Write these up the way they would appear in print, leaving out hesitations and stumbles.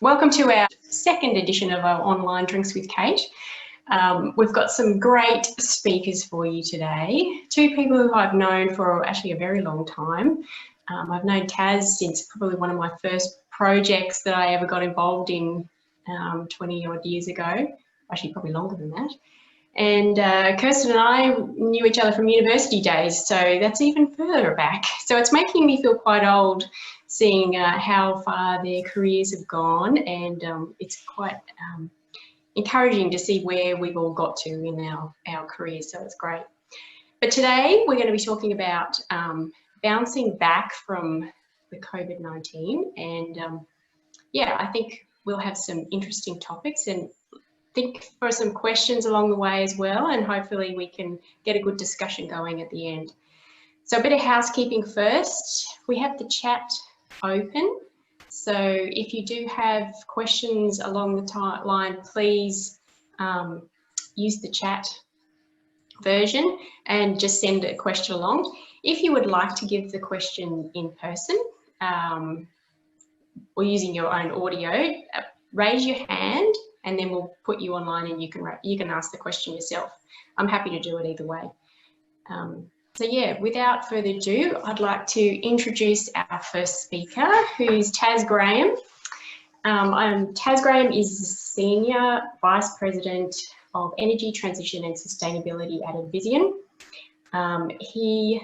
Welcome to our second edition of our online Drinks with Kate. We've got some great speakers for you today. Two people who I've known for actually a very long time. I've known Taz since probably one of my first projects that I ever got involved in 20 odd years ago, actually probably longer than that. And Kirsten and I knew each other from university days, so that's even further back. So it's making me feel quite old seeing how far their careers have gone, and it's quite encouraging to see where we've all got to in our careers, so it's great. But today we're going to be talking about bouncing back from the COVID-19, and yeah, I think we'll have some interesting topics and think for some questions along the way as well, and hopefully we can get a good discussion going at the end. So a bit of housekeeping first. We have the chat open, so if you do have questions along the line, please use the chat version and just send a question along. If you would like to give the question in person or using your own audio, raise your hand and then we'll put you online and you can ask the question yourself. I'm happy to do it either way. So yeah, without further ado, I'd like to introduce our first speaker, who's Taz Graham. Taz Graham is Senior Vice President of Energy Transition and Sustainability at Advisian. He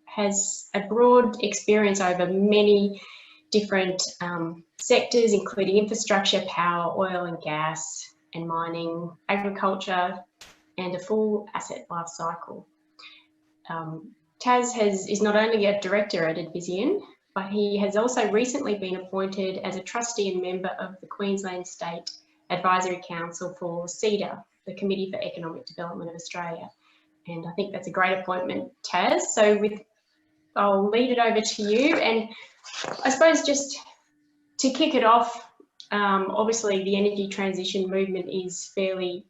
has a broad experience over many different sectors, including infrastructure, power, oil and gas, and mining, agriculture, and a full asset life cycle. Taz is not only a director at Advisian, but he has also recently been appointed as a trustee and member of the Queensland State Advisory Council for CEDA, the Committee for Economic Development of Australia. And I think that's a great appointment, Taz. So I'll lead it over to you. And I suppose just to kick it off, obviously the energy transition movement is fairly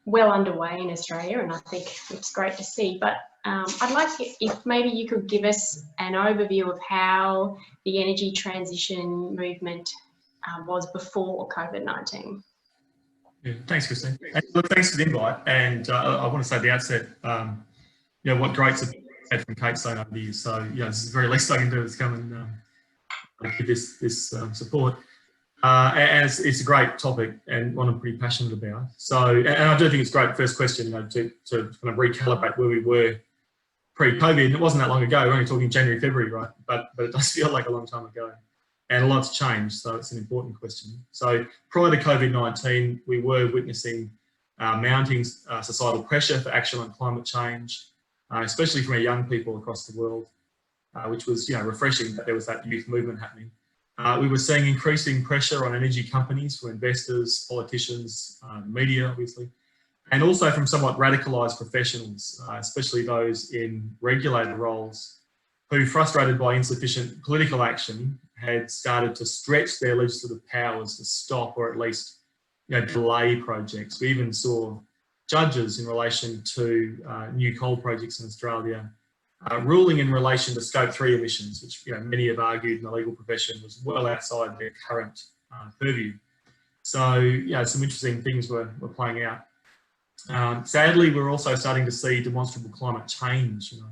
well underway in Australia, and I think it's great to see. But I'd like if maybe you could give us an overview of how the energy transition movement was before COVID-19. Yeah, thanks, Christine. Look, thanks for the invite. And I want to say at the outset, you know, what great support I've had from Kate saying over the years. So, you know, this is the very least I can do is come and give this support. And it's a great topic and one I'm pretty passionate about. So, and I do think it's great, first question, you know, to kind of recalibrate where we were pre-COVID. It wasn't that long ago, we're only talking January, February, right? But it does feel like a long time ago. And a lot's changed, so it's an important question. So prior to COVID-19, we were witnessing mounting societal pressure for action on climate change, especially from our young people across the world, which was, you know, refreshing that there was that youth movement happening. We were seeing increasing pressure on energy companies for investors, politicians, media, obviously, and also from somewhat radicalised professionals, especially those in regulator roles, who, frustrated by insufficient political action, had started to stretch their legislative powers to stop or at least, you know, delay projects. We even saw judges in relation to new coal projects in Australia ruling in relation to Scope 3 emissions, which, you know, many have argued in the legal profession was well outside their current purview. So, you know, some interesting things were playing out. Sadly, we're also starting to see demonstrable climate change. You know,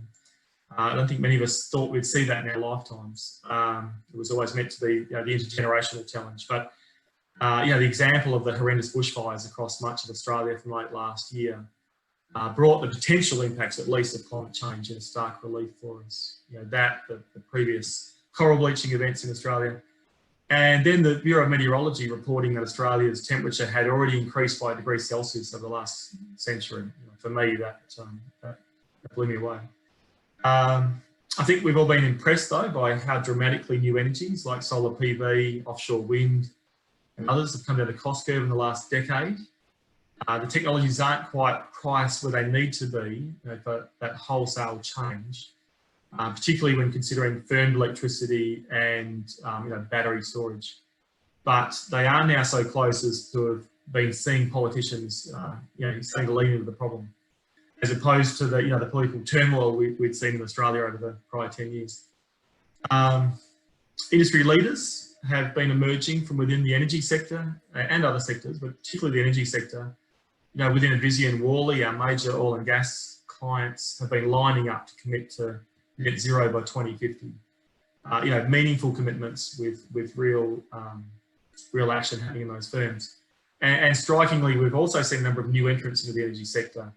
I don't think many of us thought we'd see that in our lifetimes. It was always meant to be, you know, the intergenerational challenge. But you know, the example of the horrendous bushfires across much of Australia from late last year brought the potential impacts, at least, of climate change in stark relief for us. You know, the previous coral bleaching events in Australia, and then the Bureau of Meteorology reporting that Australia's temperature had already increased by 1 degree Celsius over the last century. You know, for me, that blew me away. I think we've all been impressed, though, by how dramatically new energies like solar PV, offshore wind, and others have come down the cost curve in the last decade. The technologies aren't quite priced where they need to be, you know, for that wholesale change, particularly when considering firmed electricity and you know, battery storage. But they are now so close as to have been seeing politicians, you know, starting to lean into the problem, as opposed to the, you know, the political turmoil we'd seen in Australia over the prior 10 years. Industry leaders have been emerging from within the energy sector and other sectors, but particularly the energy sector. You know, within Advisian, Worley, our major oil and gas clients have been lining up to commit to net zero by 2050. You know, meaningful commitments with real action happening in those firms. And strikingly, we've also seen a number of new entrants into the energy sector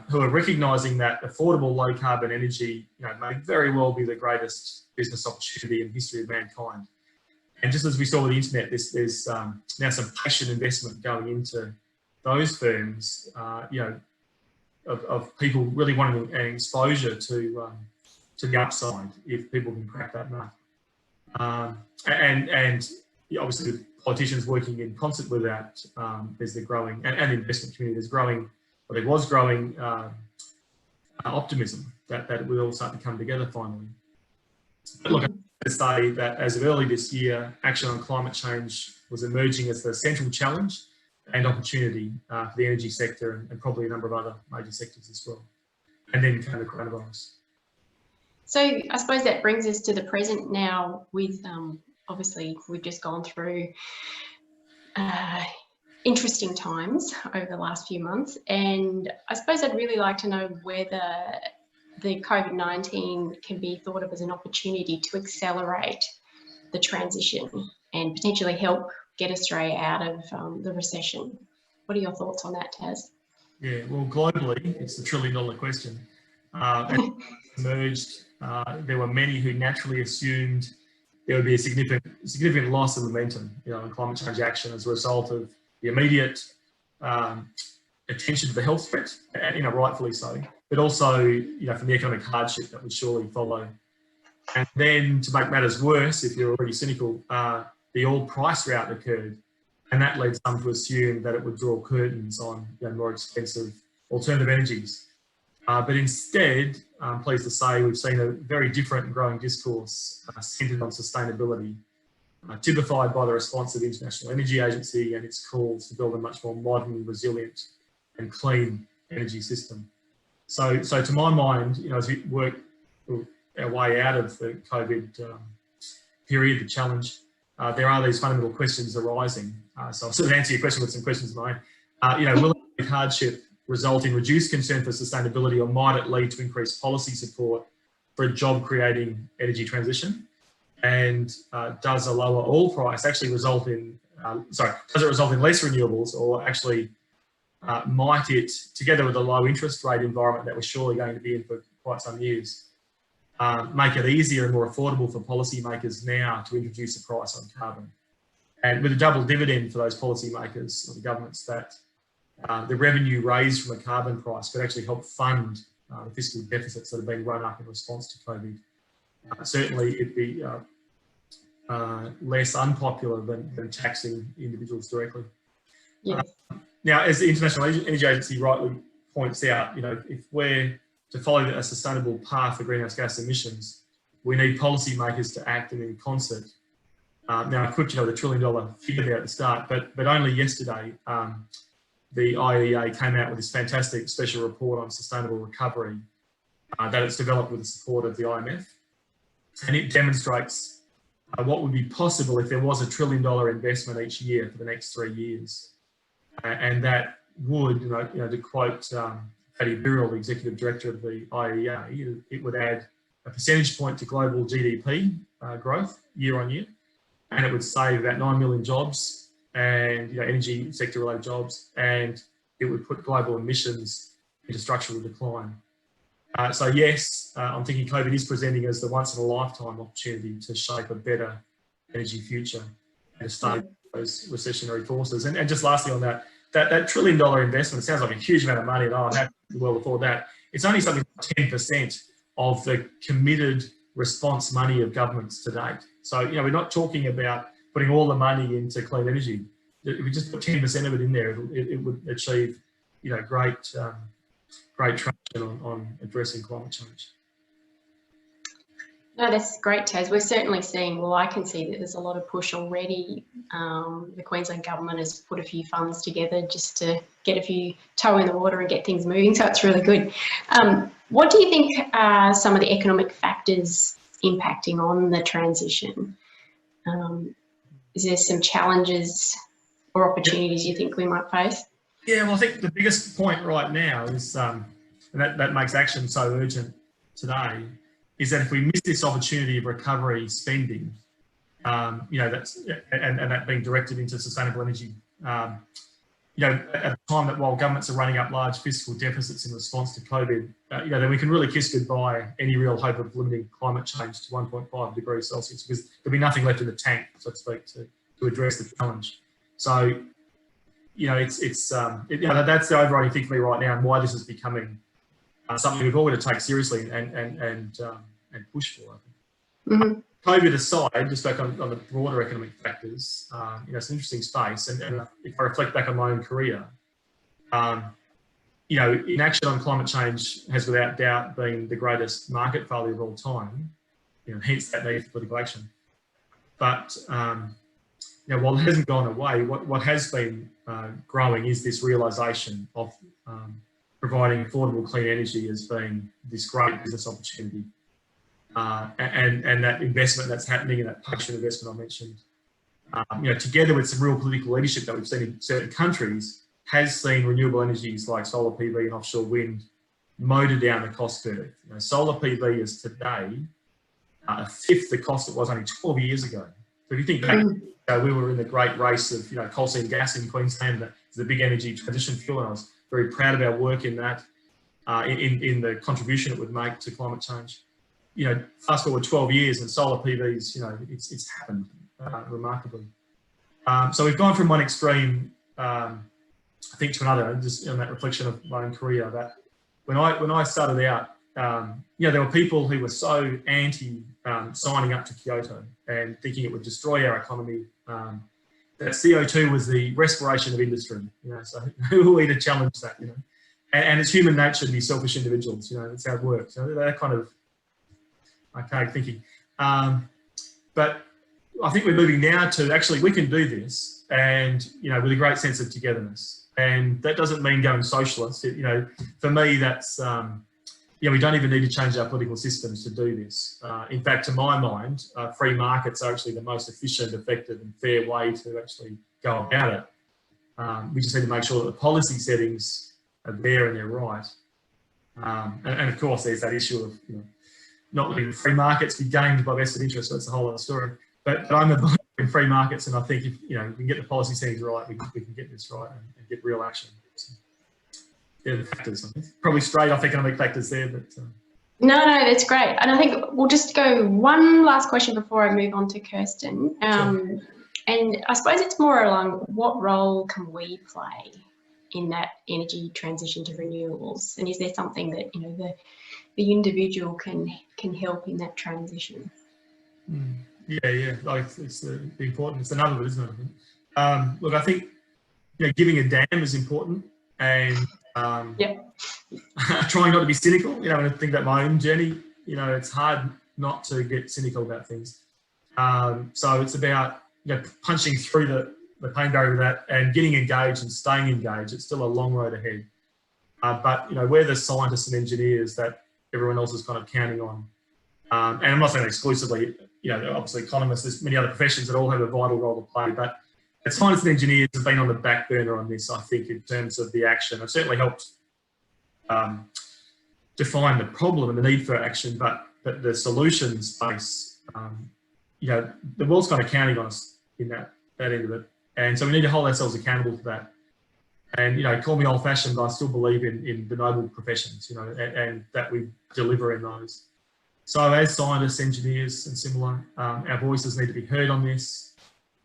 who are recognising that affordable low carbon energy, you know, may very well be the greatest business opportunity in the history of mankind. And just as we saw with the internet, there's now some passion investment going into those firms, you know, of people really wanting an exposure to the upside if people can crack that nut. And obviously with politicians working in concert with that, there's the growing, and the investment community, there's growing, or there was growing optimism that it will all start to come together finally. But look, I have to say that as of early this year, action on climate change was emerging as the central challenge and opportunity for the energy sector and probably a number of other major sectors as well. And then came the coronavirus. So I suppose that brings us to the present now with, obviously we've just gone through interesting times over the last few months. And I suppose I'd really like to know whether the COVID-19 can be thought of as an opportunity to accelerate the transition and potentially help get Australia out of the recession. What are your thoughts on that, Taz? Yeah, well, globally, it's the $1 trillion question. As it emerged, there were many who naturally assumed there would be a significant loss of momentum, you know, in climate change action as a result of the immediate attention to the health threat, and, you know, rightfully so, but also, you know, from the economic hardship that would surely follow. And then to make matters worse, if you're already cynical, the oil price rout occurred, and that led some to assume that it would draw curtains on, you know, more expensive alternative energies. But instead, I'm pleased to say we've seen a very different and growing discourse centred on sustainability, typified by the response of the International Energy Agency and its calls to build a much more modern, resilient and clean energy system. So to my mind, you know, as we work our way out of the COVID period, the challenge, there are these fundamental questions arising. So I'll sort of answer your question with some questions of my own. You know, will economic hardship result in reduced concern for sustainability, or might it lead to increased policy support for a job-creating energy transition? And does a lower oil price actually result in, does it result in less renewables, or actually might it, together with a low interest rate environment that we're surely going to be in for quite some years, make it easier and more affordable for policymakers now to introduce a price on carbon? And with a double dividend for those policymakers or the governments, that the revenue raised from a carbon price could actually help fund the fiscal deficits that have been run up in response to COVID. Certainly it'd be less unpopular than taxing individuals directly. Yes. Now, as the International Energy Agency rightly points out, you know, if we're to follow a sustainable path for greenhouse gas emissions, we need policymakers to act in concert. Now, I quickly know the $1 trillion figure there at the start, but only yesterday, the IEA came out with this fantastic special report on sustainable recovery that it's developed with the support of the IMF. And it demonstrates what would be possible if there was a $1 trillion investment each year for the next 3 years. And that would, you know, to quote Paddy Birrell, the executive director of the IEA, it would add a percentage point to global GDP growth year on year, and it would save about 9 million jobs and, you know, energy sector related jobs, and it would put global emissions into structural decline. So yes, I'm thinking COVID is presenting us the once in a lifetime opportunity to shape a better energy future and to stay those recessionary forces. And just lastly on that $1 trillion investment, it sounds like a huge amount of money, and how can we well afford that? It's only something like 10% of the committed response money of governments to date. So, you know, we're not talking about putting all the money into clean energy. If we just put 10% of it in there, it would achieve, you know, great traction on addressing climate change. No, that's great, Taz. We're certainly seeing, well, I can see that there's a lot of push already. The Queensland government has put a few funds together just to get a few toe in the water and get things moving, so it's really good. What do you think are some of the economic factors impacting on the transition? is there some challenges or opportunities you think we might face? Yeah, well, I think the biggest point right now is, and that makes action so urgent today, is that if we miss this opportunity of recovery spending, you know, and that being directed into sustainable energy, you know, at the time that while governments are running up large fiscal deficits in response to COVID, you know, then we can really kiss goodbye any real hope of limiting climate change to 1.5 degrees Celsius, because there'll be nothing left in the tank, so to speak, to address the challenge. So, you know, you know, that's the overriding thing for me right now, and why this is becoming something we've all got to take seriously and push for, I think. Mm-hmm. COVID aside, just back on the broader economic factors, you know, it's an interesting space. And if I reflect back on my own career, you know, inaction on climate change has without doubt been the greatest market failure of all time, you know, hence that need for political action. But, you know, while it hasn't gone away, what has been growing is this realisation of providing affordable clean energy as being this great business opportunity. And that investment that's happening, and that patient investment I mentioned, you know, together with some real political leadership that we've seen in certain countries, has seen renewable energies like solar PV and offshore wind motor down the cost curve. You know, solar PV is today a fifth the cost it was only 12 years ago. So if you think back, we were in the great race of, you know, coal seam gas in Queensland, it's the big energy transition fuel, and I was very proud of our work in that, in the contribution it would make to climate change. You know, fast forward 12 years and solar PVs, you know, it's happened remarkably. So we've gone from one extreme, I think, to another, just on that reflection of my own career, that when I started out, you know, there were people who were so anti signing up to Kyoto and thinking it would destroy our economy, that CO2 was the respiration of industry, you know, so who are we to challenge that, you know? And it's human nature to be selfish individuals, you know, that's how it works. You know, that kind of archaic thinking. But I think we're moving now to actually, we can do this, and, you know, with a great sense of togetherness. And that doesn't mean going socialist. You know, for me, that's, you know, we don't even need to change our political systems to do this. In fact, to my mind, free markets are actually the most efficient, effective and fair way to actually go about it. We just need to make sure that the policy settings are there and they're right. And of course, there's that issue of, you know, not letting free markets be gamed by vested interest. That's a whole other story. But I'm a believer in free markets, and I think if, you know, we can get the policy settings right, we can get this right and get real action. So, yeah, the factors. I think. Probably straight off economic factors there, but. No, that's great. And I think we'll just go one last question before I move on to Kirsten. Sure. And I suppose it's more along what role can we play in that energy transition to renewables? And is there something that, you know, the individual can help in that transition? Yeah. Like it's the important. It's the nub of it, isn't it? Look, I think, you know, giving a damn is important, and trying not to be cynical. You know, when I think about my own journey, you know, it's hard not to get cynical about things. So it's about, you know, punching through the pain barrier with that and getting engaged and staying engaged. It's still a long road ahead. But, you know, we're the scientists and engineers that everyone else is kind of counting on. And I'm not saying exclusively, you know, obviously economists, there's many other professions that all have a vital role to play, but scientists and engineers have been on the back burner on this, I think, in terms of the action. I've certainly helped define the problem and the need for action, but the solution space, you know, the world's kind of counting on us in that end of it. And so we need to hold ourselves accountable for that. And, you know, call me old-fashioned, but I still believe in the noble professions, you know, and that we deliver in those. So as scientists, engineers and similar, our voices need to be heard on this.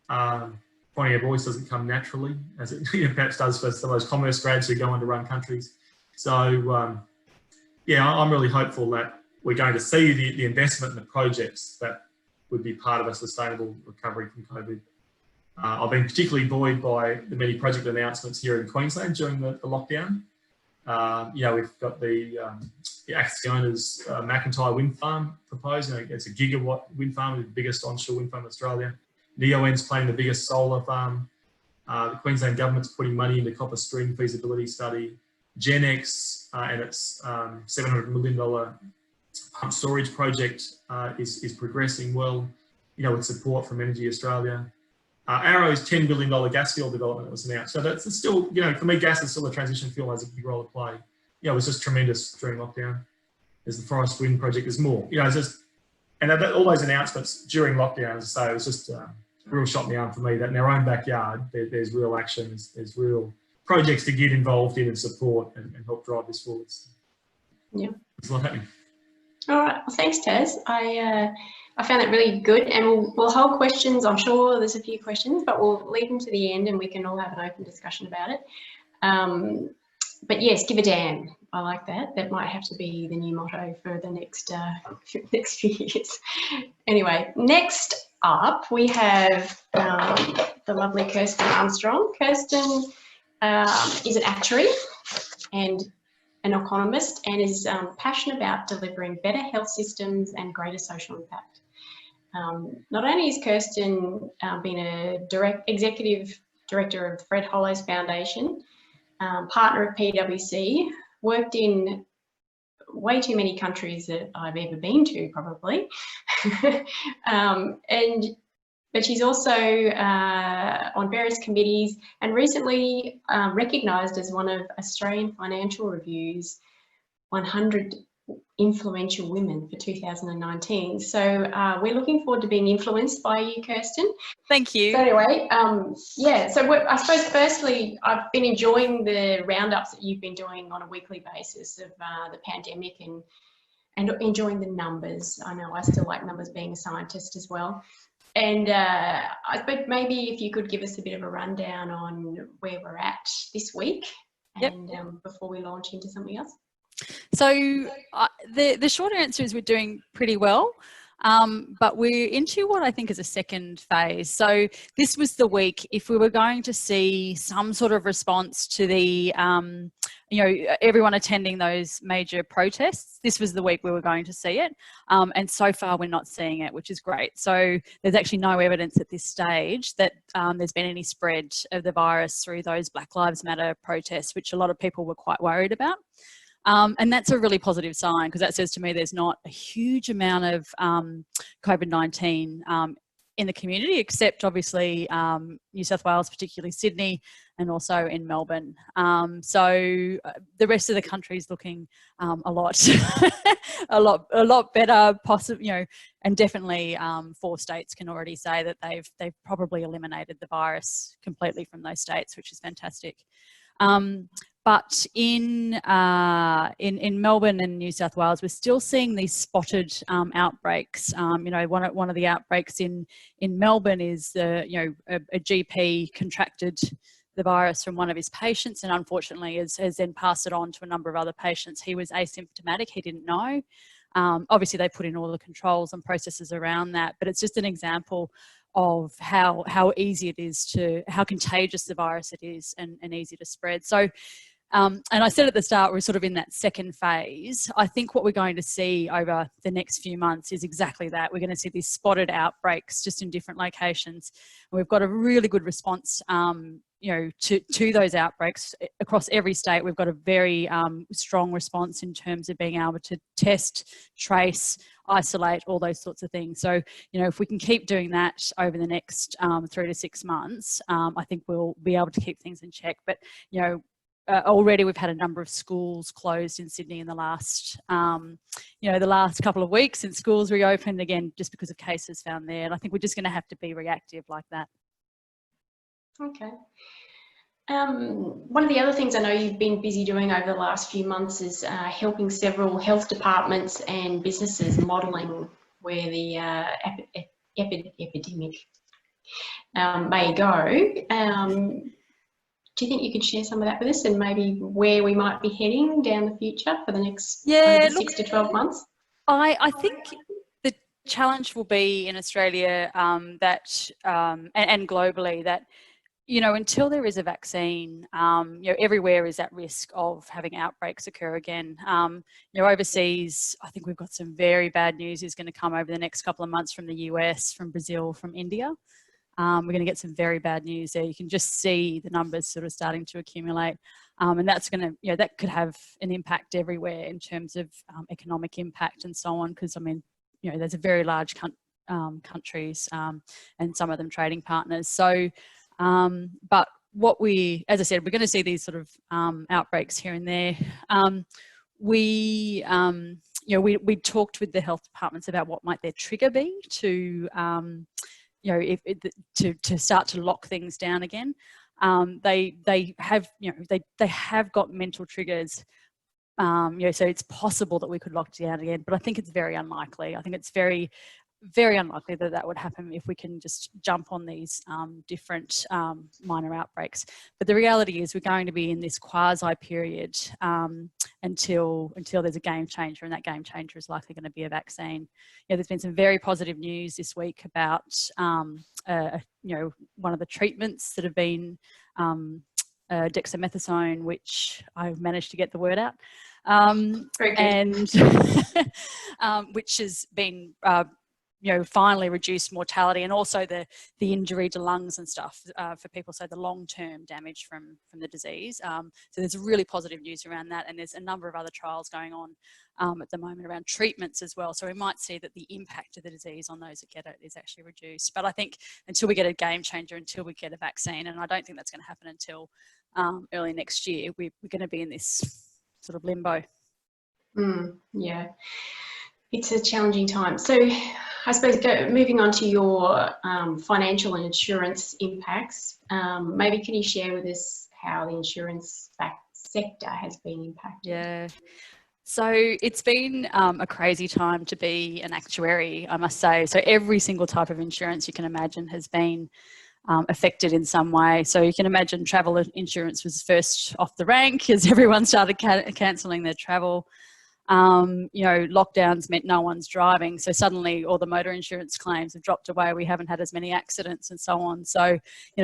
Finding our voice doesn't come naturally, as it, you know, perhaps does for some of those commerce grads who go on to run countries. So, yeah, I'm really hopeful that we're going to see the investment in the projects that would be part of a sustainable recovery from COVID. I've been particularly buoyed by the many project announcements here in Queensland during the lockdown. You know, we've got the Acciona's McIntyre wind farm proposed. You know, it's a gigawatt wind farm, the biggest onshore wind farm in Australia. Neoen's planning the biggest solar farm. The Queensland government's putting money into copper string feasibility study. GenX and its $700 million pump storage project is progressing well, you know, with support from Energy Australia. Arrow's $10 billion gas field development that was announced. So that's still, you know, for me, gas is still a transition fuel, has a big role to play. You know, it was just tremendous during lockdown. There's the Forest Wind project, there's more. You know, it's just, and all those announcements during lockdown, as I say, it was just a real shot in the arm for me that in our own backyard, there's real action, there's real projects to get involved in and support and help drive this forward. Yeah. There's a lot happening. All right, well, thanks, Taz. I found that really good, and we'll hold questions. I'm sure there's a few questions, but we'll leave them to the end and we can all have an open discussion about it. But yes, give a damn. I like that. That might have to be the new motto for the next few years. Anyway, next up we have the lovely Kirsten Armstrong. Kirsten is an actuary and an economist and is passionate about delivering better health systems and greater social impact. Not only has Kirsten been a executive director of the Fred Hollows Foundation, partner of PwC, worked in way too many countries that I've ever been to, probably. But she's also on various committees and recently recognised as one of Australian Financial Review's 100 influential women for 2019. So we're looking forward to being influenced by you, Kirsten. Thank you. So anyway, yeah, so I suppose firstly, I've been enjoying the roundups that you've been doing on a weekly basis of the pandemic and enjoying the numbers. I know I still like numbers, being a scientist as well. And I suppose maybe if you could give us a bit of a rundown on where we're at this week and before we launch into something else. So the short answer is we're doing pretty well, but we're into what I think is a second phase. So this was the week, if we were going to see some sort of response to the, you know, everyone attending those major protests, this was the week we were going to see it. And so far we're not seeing it, which is great. So there's actually no evidence at this stage that there's been any spread of the virus through those Black Lives Matter protests, which a lot of people were quite worried about. And that's a really positive sign, because that says to me there's not a huge amount of COVID-19 in the community, except obviously New South Wales, particularly Sydney, and also in Melbourne. So the rest of the country is looking a lot, a lot better, possibly, you know, and definitely 4 states can already say that they've probably eliminated the virus completely from those states, which is fantastic. But in Melbourne and New South Wales, we're still seeing these spotted outbreaks. You know, one of the outbreaks in Melbourne is a GP contracted the virus from one of his patients, and unfortunately has then passed it on to a number of other patients. He was asymptomatic; he didn't know. Obviously, they put in all the controls and processes around that, but it's just an example of how easy it is how contagious the virus it is, and easy to spread. So. And I said at the start, we're sort of in that second phase. I think what we're going to see over the next few months is exactly that. We're going to see these spotted outbreaks just in different locations. And we've got a really good response, you know, to those outbreaks across every state. We've got a very strong response in terms of being able to test, trace, isolate, all those sorts of things. So, you know, if we can keep doing that over the next 3 to 6 months, I think we'll be able to keep things in check. But, you know, already we've had a number of schools closed in Sydney in the last, you know, the last couple of weeks since schools reopened, again, just because of cases found there. And I think we're just going to have to be reactive like that. Okay. One of the other things I know you've been busy doing over the last few months is helping several health departments and businesses modelling where the epidemic may go. Do you think you could share some of that with us and maybe where we might be heading down the future for the next 6 to 12 months? I think the challenge will be in Australia and globally that, you know, until there is a vaccine, you know, everywhere is at risk of having outbreaks occur again. You know, overseas, I think we've got some very bad news is going to come over the next couple of months from the US, from Brazil, from India. We're going to get some very bad news there. You can just see the numbers sort of starting to accumulate. And that's going to, you know, that could have an impact everywhere in terms of economic impact and so on. Because, I mean, you know, there's a very large countries, and some of them trading partners. So, but what as I said, we're going to see these sort of outbreaks here and there. We talked with the health departments about what might their trigger be to, to start to lock things down again. They have got mental triggers. So it's possible that we could lock down again, but I think it's very unlikely. I think it's very, very unlikely that that would happen if we can just jump on these different minor outbreaks. But the reality is we're going to be in this quasi period until there's a game changer, and that game changer is likely going to be a vaccine. There's been some very positive news this week about one of the treatments that have been dexamethasone, which I've managed to get the word out, and which has been finally reduced mortality, and also the injury to lungs and stuff for people, so the long-term damage from the disease. So there's really positive news around that, and there's a number of other trials going on at the moment around treatments as well. So we might see that the impact of the disease on those that get it is actually reduced. But I think until we get a game changer, until we get a vaccine, and I don't think that's going to happen until early next year, we're going to be in this sort of limbo. Yeah. It's a challenging time. So I suppose moving on to your financial and insurance impacts, maybe can you share with us how the insurance sector has been impacted? Yeah. So it's been a crazy time to be an actuary, I must say. So every single type of insurance you can imagine has been affected in some way. So you can imagine travel insurance was first off the rank as everyone started cancelling their travel. Lockdowns meant no one's driving, so suddenly all the motor insurance claims have dropped away. We haven't had as many accidents and so on. So,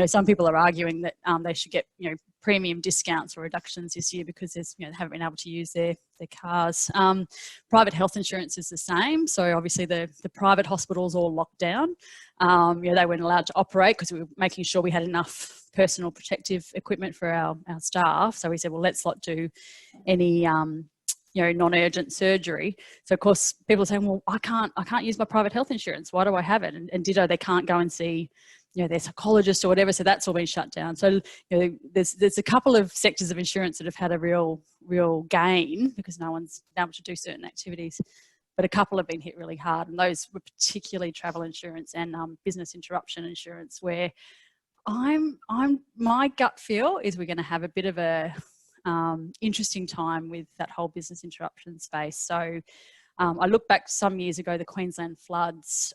some people are arguing that they should get, premium discounts or reductions this year because they haven't been able to use their cars. Private health insurance is the same. So obviously the private hospitals all locked down. They weren't allowed to operate because we were making sure we had enough personal protective equipment for our staff. So we said, well, let's not do any non-urgent surgery. So of course people are saying, well, I can't use my private health insurance. Why do I have it? And ditto, they can't go and see, their psychologist or whatever. So that's all been shut down. So, there's a couple of sectors of insurance that have had a real gain because no one's been able to do certain activities, but a couple have been hit really hard. And those were particularly travel insurance and business interruption insurance, where my gut feel is we're going to have a bit of a interesting time with that whole business interruption space. So I look back some years ago, the Queensland floods.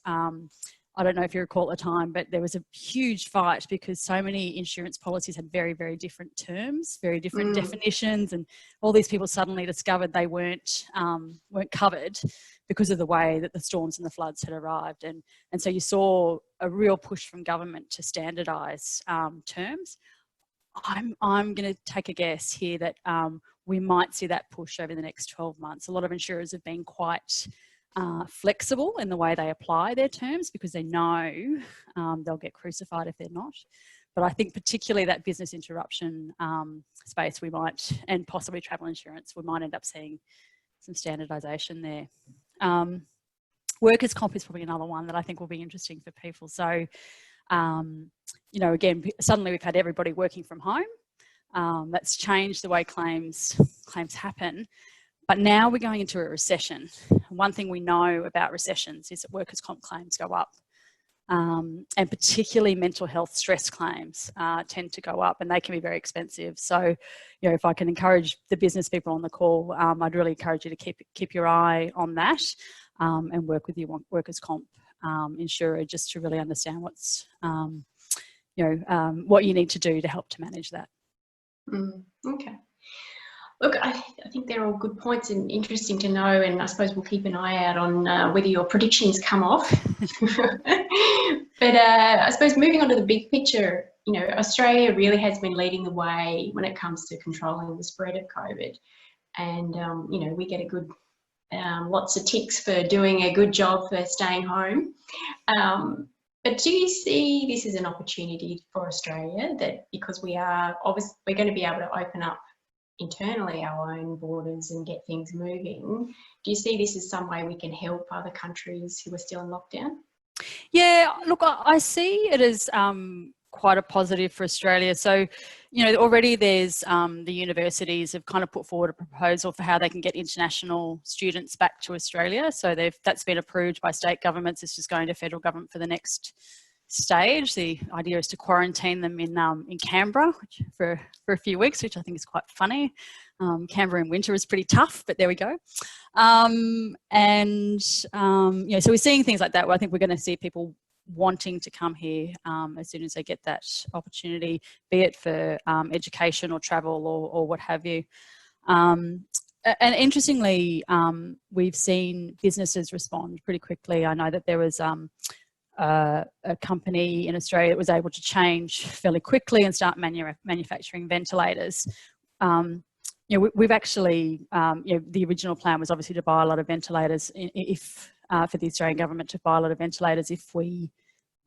I don't know if you recall at the time, but there was a huge fight because so many insurance policies had very, very different terms, very different definitions, and all these people suddenly discovered they weren't covered because of the way that the storms and the floods had arrived. And so you saw a real push from government to standardise terms. I'm going to take a guess here that we might see that push over the next 12 months. A lot of insurers have been quite flexible in the way they apply their terms because they know they'll get crucified if they're not. But I think particularly that business interruption space we might, and possibly travel insurance, we might end up seeing some standardisation there. Workers' comp is probably another one that I think will be interesting for people. So, again, suddenly we've had everybody working from home. That's changed the way claims happen. But now we're going into a recession. One thing we know about recessions is that workers' comp claims go up. And particularly mental health stress claims tend to go up, and they can be very expensive. So, if I can encourage the business people on the call, I'd really encourage you to keep your eye on that and work with your workers' comp insurer just to really understand what's, what you need to do to help to manage that. Okay. Look, I think they're all good points and interesting to know, and I suppose we'll keep an eye out on whether your predictions come off. But I suppose moving on to the big picture, Australia really has been leading the way when it comes to controlling the spread of COVID. And, we get a good, lots of ticks for doing a good job for staying home. But do you see this as an opportunity for Australia, that because we're going to be able to open up internally our own borders and get things moving, do you see this as some way we can help other countries who are still in lockdown? Yeah, look, I see it as quite a positive for Australia. So, you know, already there's the universities have kind of put forward a proposal for how they can get international students back to Australia. So that's been approved by state governments. It's just going to federal government for the next stage. The idea is to quarantine them in Canberra for a few weeks, which I think is quite funny. Canberra in winter is pretty tough, but there we go. Yeah, so we're seeing things like that where I think we're going to see people wanting to come here as soon as they get that opportunity, be it for education or travel or what have you. And interestingly, we've seen businesses respond pretty quickly. I know that there was a company in Australia that was able to change fairly quickly and start manufacturing ventilators. You know, we've actually, you know, the original plan was obviously to buy a lot of ventilators for the Australian government to buy a lot of ventilators if we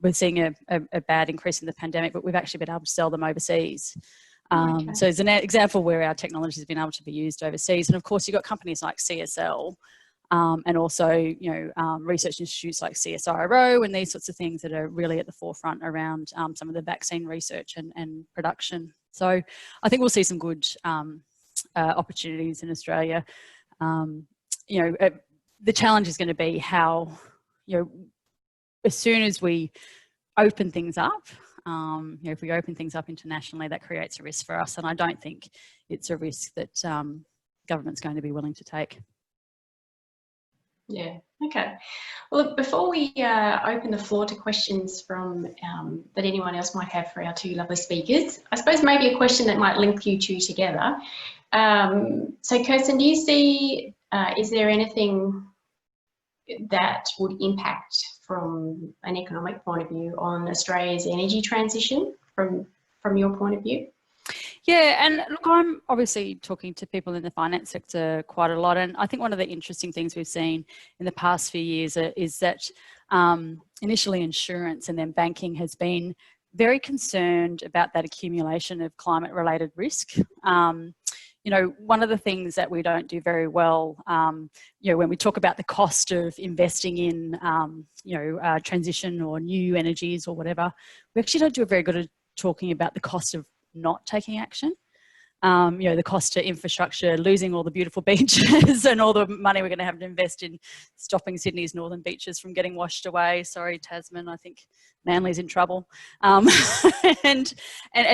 were seeing a bad increase in the pandemic, but we've actually been able to sell them overseas. Okay. So it's an example where our technology has been able to be used overseas. And of course, you've got companies like CSL and also, you know, research institutes like CSIRO and these sorts of things that are really at the forefront around some of the vaccine research and production. So I think we'll see some good opportunities in Australia. You know, the challenge is going to be how, you know, as soon as we open things up, you know, if we open things up internationally, that creates a risk for us. And I don't think it's a risk that government's going to be willing to take. Yeah, okay. Well, look, before we open the floor to questions from that anyone else might have for our two lovely speakers, I suppose maybe a question that might link you two together. So Kirsten, do you see, is there anything that would impact from an economic point of view on Australia's energy transition from your point of view? Yeah, and look, I'm obviously talking to people in the finance sector quite a lot, and I think one of the interesting things we've seen in the past few years is that initially insurance and then banking has been very concerned about that accumulation of climate-related risk. You know, one of the things that we don't do very well, you know, when we talk about the cost of investing in, you know, transition or new energies or whatever, we actually don't do a very good at talking about the cost of not taking action. You know, the cost to infrastructure, losing all the beautiful beaches and all the money we're going to have to invest in stopping Sydney's northern beaches from getting washed away. Sorry, Tasman, I think Manly's in trouble. And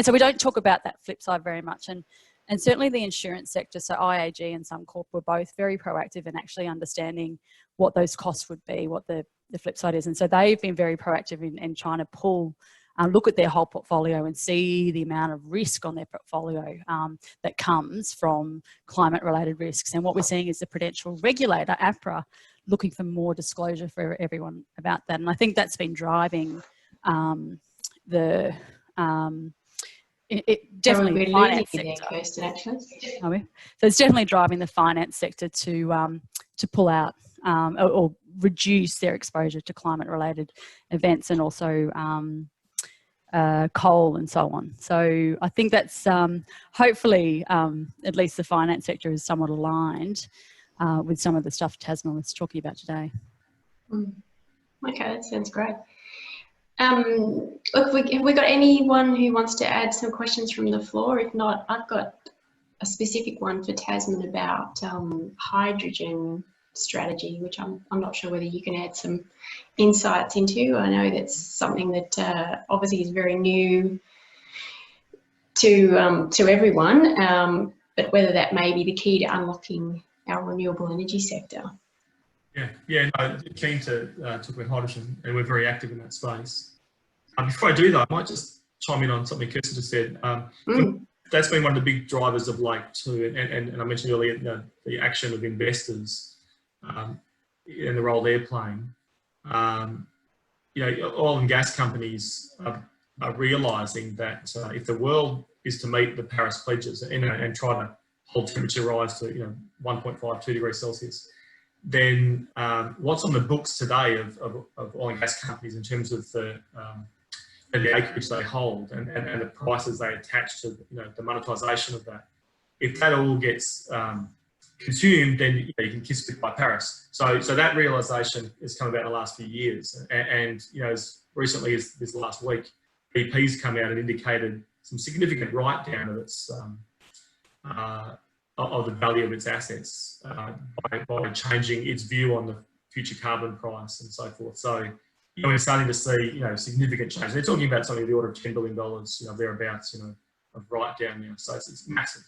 so we don't talk about that flip side very much. And certainly the insurance sector, so IAG and Suncorp were both very proactive in actually understanding what those costs would be, what the flip side is. And so they've been very proactive in trying to look at their whole portfolio and see the amount of risk on their portfolio that comes from climate-related risks. And what we're seeing is the prudential regulator, APRA, looking for more disclosure for everyone about that. And I think that's been driving it definitely the finance sector. Kirsten, actually. So it's definitely driving the finance sector to pull out or reduce their exposure to climate-related events and also coal and so on. So I think that's hopefully at least the finance sector is somewhat aligned with some of the stuff Tasman was talking about today. Okay, that sounds great. Look, have we got anyone who wants to add some questions from the floor? If not, I've got a specific one for Tasman about hydrogen strategy, which I'm not sure whether you can add some insights into. I know that's something that obviously is very new to everyone, but whether that may be the key to unlocking our renewable energy sector. Yeah, no, keen to talk about hydrogen, and we're very active in that space. Before I do though, I might just chime in on something Kirsten just said. That's been one of the big drivers of late too, and I mentioned earlier the action of investors and the role they're playing. You know, oil and gas companies are realising that if the world is to meet the Paris pledges and try to hold temperature rise to 1.5, 2 degrees Celsius, then what's on the books today of oil and gas companies in terms of the acreage they hold and the prices they attach to the monetisation of that, if that all gets consumed, then you can kiss goodbye Paris. So that realisation has come about in the last few years, and as recently as this last week, BP's come out and indicated some significant write-down of its of the value of its assets by changing its view on the future carbon price and so forth. So we're starting to see significant change. They're talking about something of the order of $10 billion, thereabouts, of write-down now. So it's massive.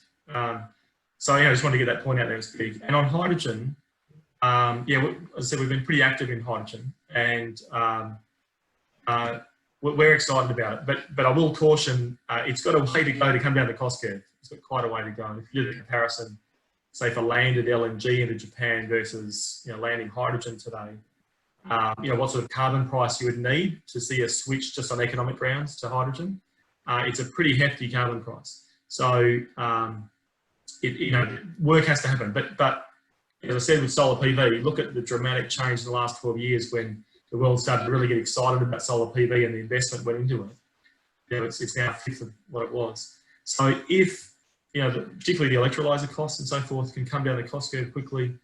So I just wanted to get that point out there as big. And on hydrogen, as I said, we've been pretty active in hydrogen, and we're excited about it. But I will caution, it's got a way to go to come down the cost curve. It's got quite a way to go. And if you do the comparison, say for landed LNG into Japan versus landing hydrogen today, what sort of carbon price you would need to see a switch just on economic grounds to hydrogen, it's a pretty hefty carbon price. So work has to happen. But as I said with solar PV, look at the dramatic change in the last 12 years when the world started to really get excited about solar PV and the investment went into it. It's now a fifth of what it was. So if particularly the electrolyser costs and so forth can come down the cost curve quickly,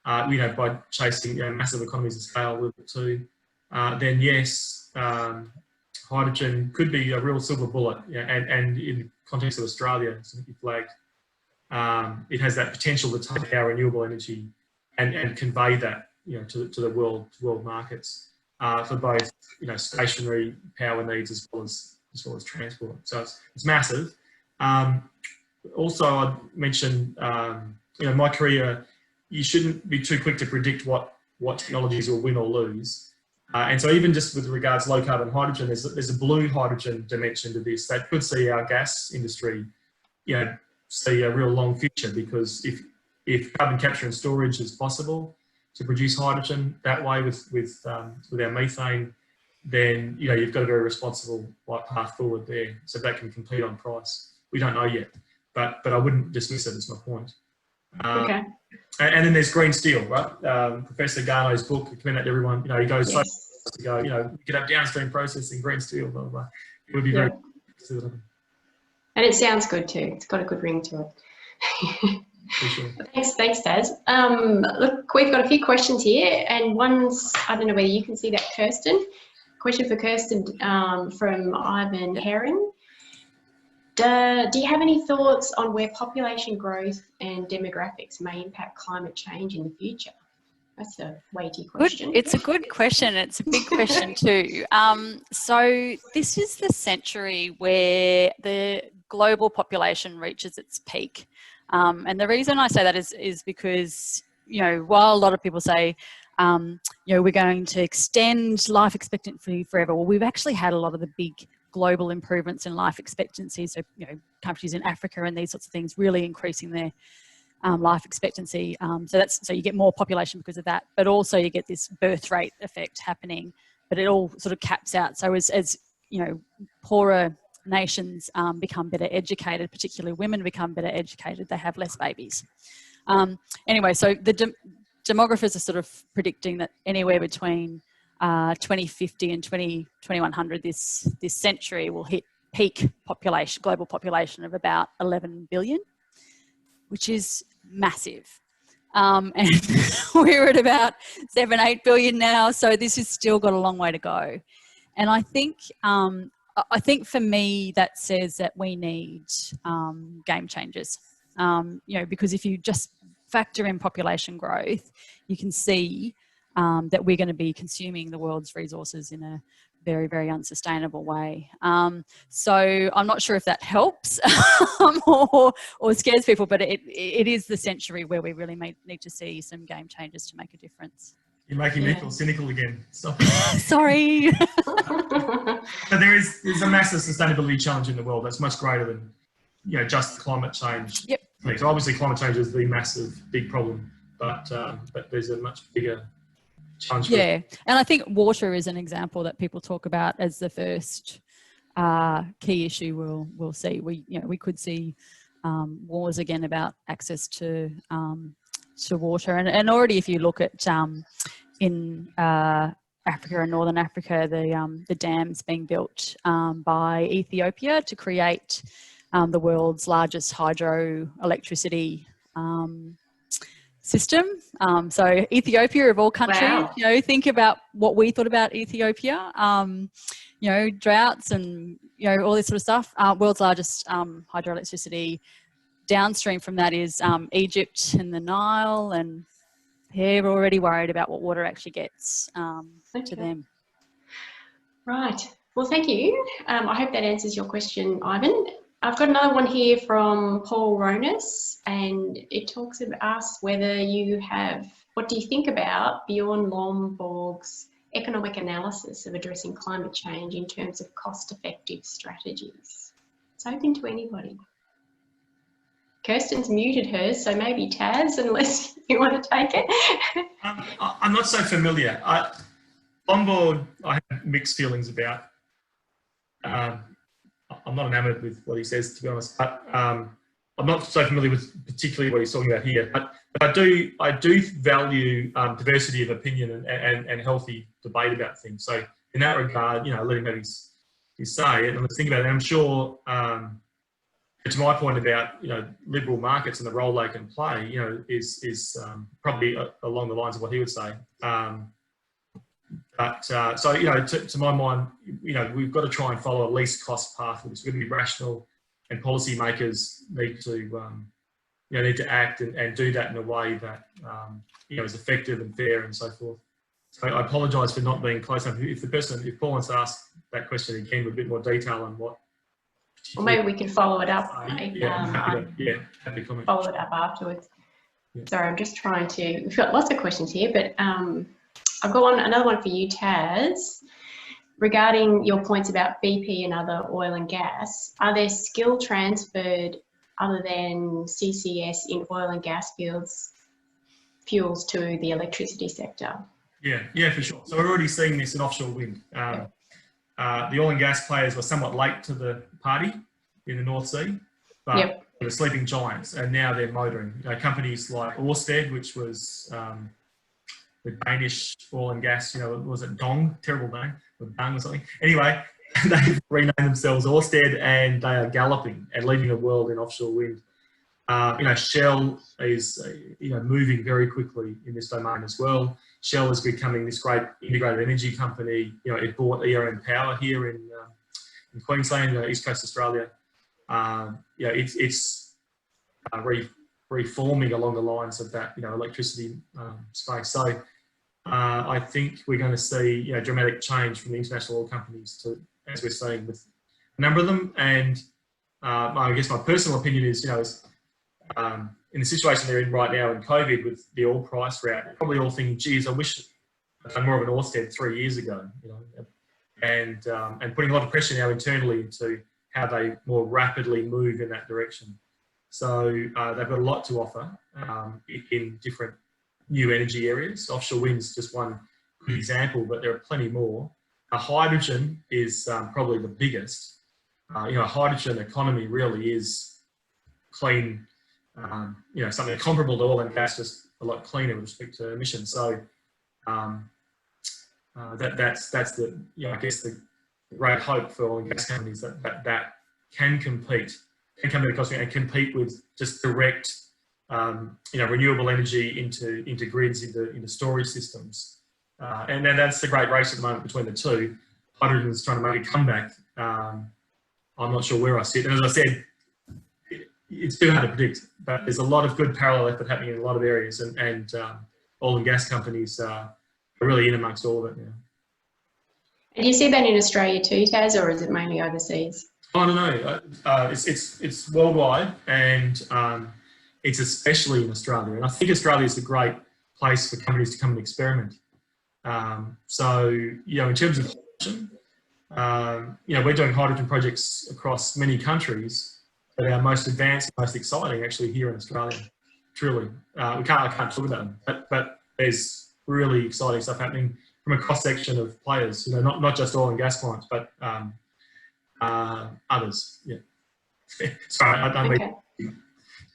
by chasing massive economies of scale with it too, then yes, hydrogen could be a real silver bullet. And in the context of Australia, as you flagged, it has that potential to take our renewable energy and convey that to the world markets for both stationary power needs as well as transport. So it's massive. Also, I'd mention my career. You shouldn't be too quick to predict what technologies will win or lose. And so even just with regards to low carbon hydrogen, there's a blue hydrogen dimension to this that could see our gas industry, see a real long future, because if carbon capture and storage is possible to produce hydrogen that way with our methane, then you've got a very responsible path forward there. So that can compete on price. We don't know yet, but I wouldn't dismiss it. Is my point. Okay. And then there's green steel, right? Professor Garneau's book, I commend that to everyone. He goes so to go. We could have downstream processing, green steel, blah blah blah. It would be very. And it sounds good too. It's got a good ring to it. For sure. Thanks, Daz. Look, we've got a few questions here, and one's, I don't know whether you can see that, Kirsten. Question for Kirsten from Ivan Heron. Do you have any thoughts on where population growth and demographics may impact climate change in the future? That's a weighty question. It's a good question. It's a big question too. So this is the century where the global population reaches its peak. And the reason I say that is because, while a lot of people say, we're going to extend life expectancy forever, well, we've actually had a lot of the big global improvements in life expectancy. So, countries in Africa and these sorts of things really increasing their life expectancy. So you get more population because of that, but also you get this birth rate effect happening, but it all sort of caps out. So as poorer nations become better educated, particularly women become better educated, they have less babies. Anyway, so the demographers are sort of predicting that anywhere between 2050 and 2100 this century will hit peak population, global population of about 11 billion, which is massive. And we're at about 7-8 billion now, so this has still got a long way to go. And I think for me that says that we need game changers. Because if you just factor in population growth, you can see that we're going to be consuming the world's resources in a very, very unsustainable way. So I'm not sure if that helps or scares people, but it is the century where we really need to see some game changers to make a difference. You're making me feel cynical again. Stop. Sorry. But there's a massive sustainability challenge in the world that's much greater than just climate change. Yep. So obviously climate change is the massive big problem, but there's a much bigger challenge. Yeah, and I think water is an example that people talk about as the first key issue we'll see. We could see wars again about access to water, and already if you look at in Africa and Northern Africa, the dams being built by Ethiopia to create the world's largest hydroelectricity system. So Ethiopia of all countries, Wow. you know, think about what we thought about Ethiopia, you know, droughts and, you know, all this sort of stuff. World's largest hydroelectricity. Downstream from that is Egypt and the Nile, and they're already worried about what water actually gets to them. Right. Well, thank you. I hope that answers your question, Ivan. I've got another one here from Paul Ronas, and it talks about us whether you have, what do you think about Bjorn Lomborg's economic analysis of addressing climate change in terms of cost-effective strategies? It's open to anybody. Kirsten's muted hers, so maybe Taz, unless you want to take it. I'm not so familiar. Lomborg, I have mixed feelings about. I'm not enamored with what he says, to be honest, but I'm not so familiar with particularly what he's talking about here. But I do value diversity of opinion and healthy debate about things. So in that regard, you know, letting him have his say, and let's think about it. And I'm sure, to my point about, you know, liberal markets and the role they can play, you know, is probably along the lines of what he would say. So, you know, to my mind, you know, we've got to try and follow a least cost path. We've got to be rational, and policymakers need to, you know, need to act and do that in a way that, you know, is effective and fair and so forth. So I apologise for not being close enough. If Paul wants to ask that question again with a bit more detail on what. Or maybe we can follow it up. Happy to comment. Follow it up afterwards. Yeah. Sorry, I'm just trying to, we've got lots of questions here, but I've got another one for you, Taz, regarding your points about BP and other oil and gas. Are there skill transferred other than CCS in oil and gas fuels to the electricity sector? Yeah, for sure. So we're already seeing this in offshore wind. The oil and gas players were somewhat late to the party in the North Sea, but they were sleeping giants, and now they're motoring. You know, companies like Ørsted, which was the Danish oil and gas, you know, was it Dong? Terrible name, or Dung or something. Anyway, they've renamed themselves Ørsted, and they are galloping and leading the world in offshore wind. You know, Shell is, you know, moving very quickly in this domain as well. Shell is becoming this great integrated energy company. You know, it bought ERM Power here in Queensland, East Coast Australia. You know, it's reforming along the lines of that, you know, electricity space. So I think we're going to see, you know, dramatic change from the international oil companies to, as we're seeing with a number of them. And I guess my personal opinion is, you know, in the situation they're in right now in COVID with the oil price route, probably all thinking, geez, I wish I'd done more of an Ørsted 3 years ago, you know, and putting a lot of pressure now internally into how they more rapidly move in that direction. So they've got a lot to offer in different new energy areas. Offshore wind's just one good example, but there are plenty more. Hydrogen is probably the biggest. You know, hydrogen economy really is clean. You know, something comparable to oil and gas, just a lot cleaner with respect to emissions. So that's the, you know, I guess the great hope for oil and gas companies that can compete, can come to the cost and compete with just direct, you know, renewable energy into grids, into storage systems. And then that's the great race at the moment between the two. Hydrogen is trying to make a comeback. I'm not sure where I sit. And as I said, it's too hard to predict, but there's a lot of good parallel effort happening in a lot of areas, and oil and gas companies are really in amongst all of it now. And do you see that in Australia too, Taz, or is it mainly overseas? I don't know. It's worldwide, and it's especially in Australia. And I think Australia is a great place for companies to come and experiment. So, you know, in terms of hydrogen, you know, we're doing hydrogen projects across many countries. But our most advanced, most exciting, actually here in Australia. Truly, I can't talk about them, but there's really exciting stuff happening from a cross section of players. You know, not just oil and gas clients, but others. Yeah. Sorry, I don't mean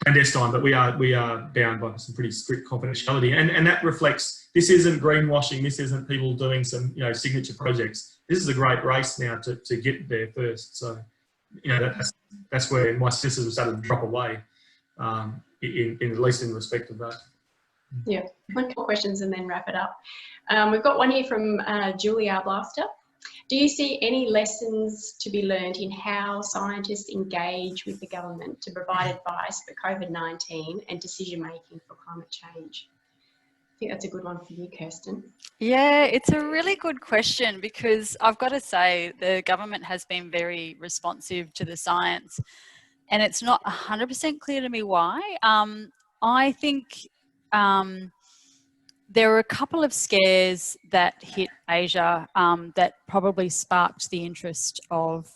clandestine, but we are bound by some pretty strict confidentiality, and that reflects. This isn't greenwashing. This isn't people doing some, you know, signature projects. This is a great race now to get there first. So, you know, that's where my sisters have started to drop away, at least in respect of that. Yeah, one couple questions and then wrap it up. We've got one here from Julia Blaster. Do you see any lessons to be learned in how scientists engage with the government to provide advice for COVID-19 and decision-making for climate change? I think that's a good one for you, Kirsten. Yeah, it's a really good question, because I've got to say the government has been very responsive to the science, and it's not 100% clear to me why. I think there were a couple of scares that hit Asia that probably sparked the interest of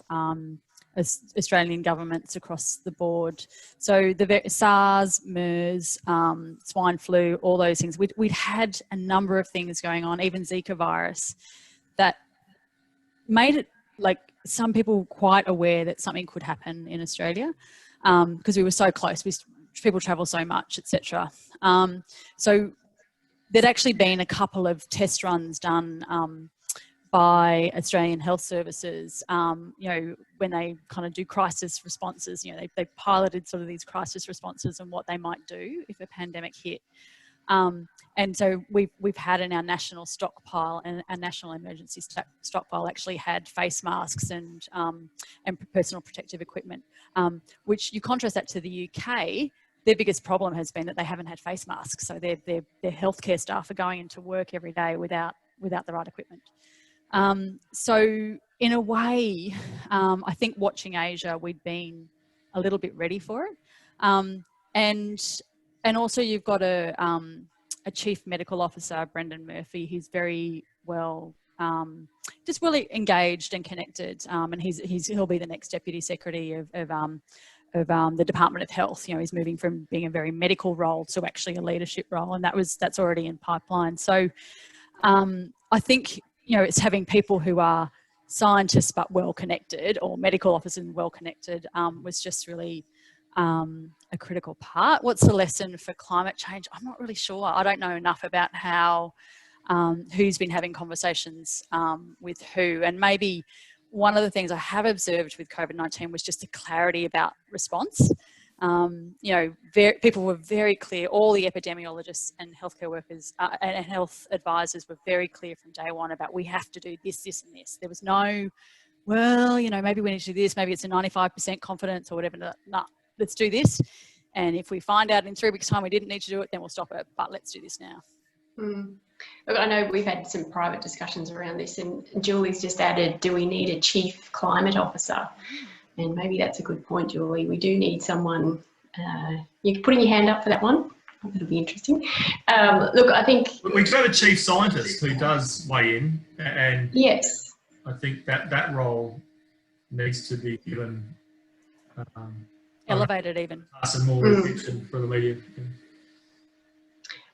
Australian governments across the board. So the SARS, MERS, swine flu, all those things. We'd had a number of things going on, even Zika virus, that made it, like, some people quite aware that something could happen in Australia because we were so close. People travel so much, etc. So there'd actually been a couple of test runs done by Australian Health Services, you know, when they kind of do crisis responses. You know, they piloted sort of these crisis responses and what they might do if a pandemic hit. And so we've had in our national stockpile, and our national emergency stockpile actually had face masks and personal protective equipment, which you contrast that to the UK. Their biggest problem has been that they haven't had face masks. So their healthcare staff are going into work every day without the right equipment. So in a way, I think watching Asia, we'd been a little bit ready for it. And also you've got a chief medical officer, Brendan Murphy, who's very well, just really engaged and connected. And he'll be the next deputy secretary of the Department of Health. You know, he's moving from being a very medical role to actually a leadership role, and that's already in pipeline. So I think, you know, it's having people who are scientists but well connected, or medical officers well connected, was just really a critical part. What's the lesson for climate change? I'm not really sure. I don't know enough about how who's been having conversations with who, and maybe one of the things I have observed with COVID-19 was just a clarity about response. You know, people were very clear. All the epidemiologists and healthcare workers and health advisors were very clear from day one about, we have to do this, this, and this. There was no, well, you know, maybe we need to do this. Maybe it's a 95% confidence or whatever. No, let's do this. And if we find out in 3 weeks' time we didn't need to do it, then we'll stop it. But let's do this now. Look, I know we've had some private discussions around this, and Julie's just added, do we need a chief climate officer? And maybe that's a good point, Julie. We do need someone. You're putting your hand up for that one. It'll be interesting. Look, I think we do have a chief scientist who does weigh in, and yes, I think that role needs to be given elevated even. Some more attention for the media.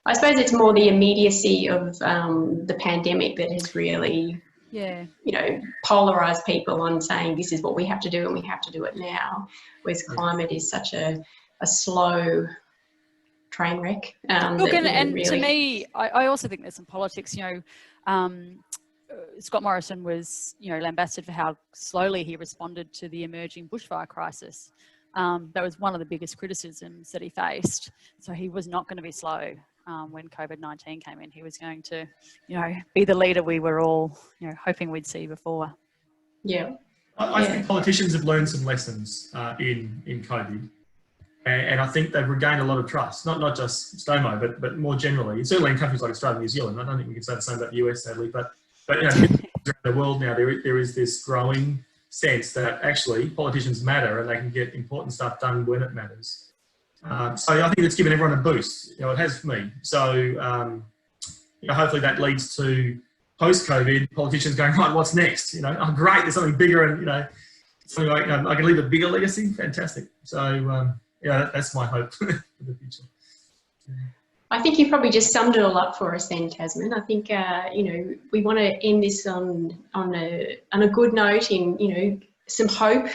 I suppose it's more the immediacy of the pandemic that has really, you know, polarised people on saying this is what we have to do and we have to do it now, whereas climate is such a slow train wreck. Look, and really, to me, I also think there's some politics. You know, Scott Morrison was, you know, lambasted for how slowly he responded to the emerging bushfire crisis. That was one of the biggest criticisms that he faced. So he was not going to be slow when COVID-19 came in. He was going to, you know, be the leader we were all, you know, hoping we'd see before. Yeah. I think politicians have learned some lessons in COVID. And I think they've regained a lot of trust, not just STOMO, but more generally. Certainly in countries like Australia and New Zealand. I don't think we can say the same about the US, sadly, but you know, around the world now, there is this growing sense that actually politicians matter and they can get important stuff done when it matters. So I think it's given everyone a boost. You know, it has for me. So you know, hopefully that leads to post-COVID politicians going, right, what's next? You know, oh great, there's something bigger, and you know, something like, you know, I can leave a bigger legacy. Fantastic. So yeah, that's my hope for the future. I think you probably just summed it all up for us then, Tasman. I think, you know, we want to end this on a good note, in, you know, some hope.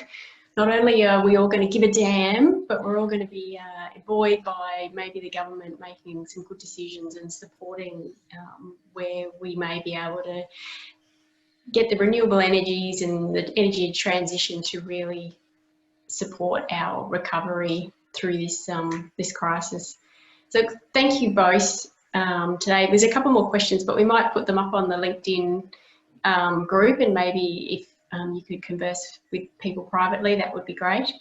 Not only are we all going to give a damn, but we're all going to be buoyed by maybe the government making some good decisions and supporting where we may be able to get the renewable energies and the energy transition to really support our recovery through this this crisis. So thank you both today. There's a couple more questions, but we might put them up on the LinkedIn group, and maybe if you could converse with people privately, that would be great.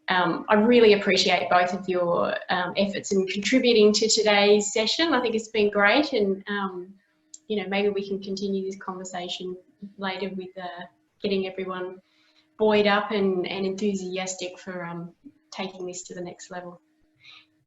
I really appreciate both of your efforts in contributing to today's session. I think it's been great, and you know, maybe we can continue this conversation later with getting everyone buoyed up and enthusiastic for taking this to the next level.